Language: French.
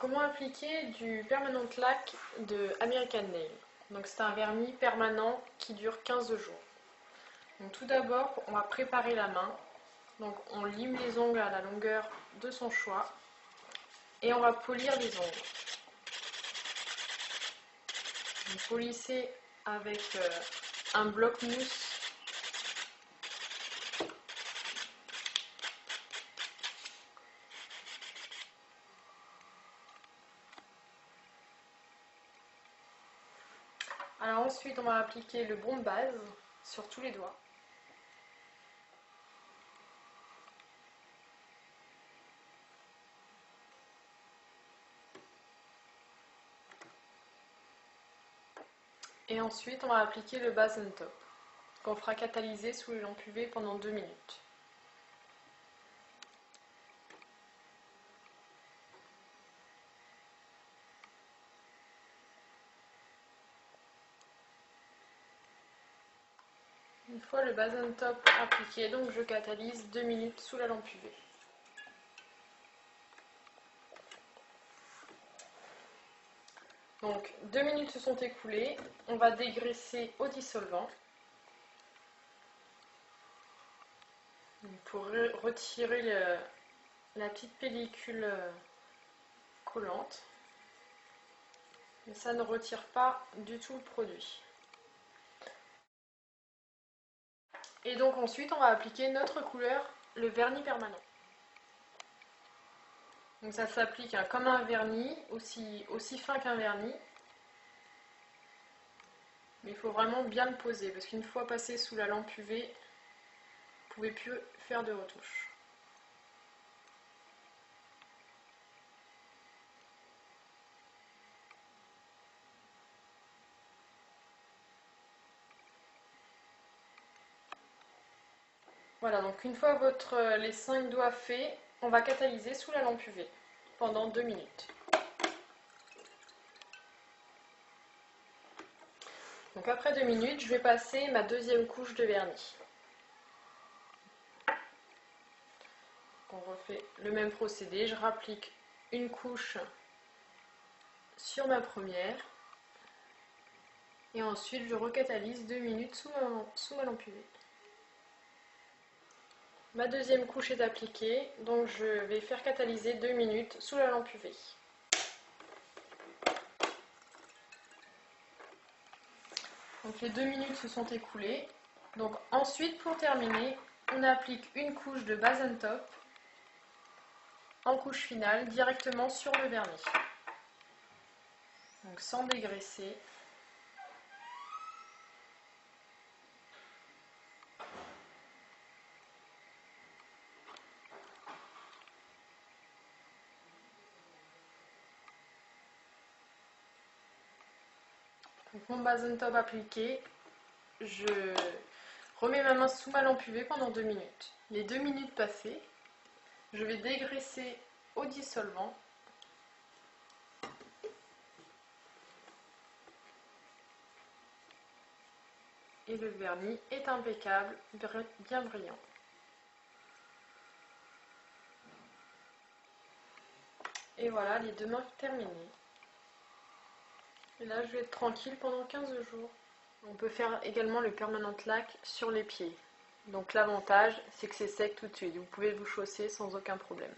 Comment appliquer du permanent lac de American Nail? Donc c'est un vernis permanent qui dure 15 jours. Donc tout d'abord, on va préparer la main. Donc on lime les ongles à la longueur de son choix et on va polir les ongles. Vous polissez avec un bloc mousse. Alors ensuite, on va appliquer le bond de base sur tous les doigts. Et ensuite, on va appliquer le base and top, qu'on fera catalyser sous les lampes UV pendant 2 minutes. Une fois le base and top appliqué, donc je catalyse 2 minutes sous la lampe UV. Donc 2 minutes se sont écoulées, on va dégraisser au dissolvant pour retirer la petite pellicule collante. Mais ça ne retire pas du tout le produit. Et donc ensuite on va appliquer notre couleur, le vernis permanent. Donc ça s'applique comme un vernis, aussi fin qu'un vernis. Mais il faut vraiment bien le poser parce qu'une fois passé sous la lampe UV, vous ne pouvez plus faire de retouches. Voilà, donc une fois les 5 doigts faits, on va catalyser sous la lampe UV pendant 2 minutes. Donc après 2 minutes, je vais passer ma deuxième couche de vernis. On refait le même procédé, je rapplique une couche sur ma première et ensuite je recatalyse 2 minutes sous ma lampe UV. Ma deuxième couche est appliquée, donc je vais faire catalyser 2 minutes sous la lampe UV. Donc les 2 minutes se sont écoulées. Donc ensuite, pour terminer, on applique une couche de base and top en couche finale directement sur le vernis. Donc sans dégraisser. Donc mon base and top appliqué, je remets ma main sous ma lampe UV pendant 2 minutes. Les 2 minutes passées, je vais dégraisser au dissolvant. Et le vernis est impeccable, bien brillant. Et voilà, les 2 mains terminées. Et là, je vais être tranquille pendant 15 jours. On peut faire également le permanent lac sur les pieds. Donc l'avantage, c'est que c'est sec tout de suite. Vous pouvez vous chausser sans aucun problème.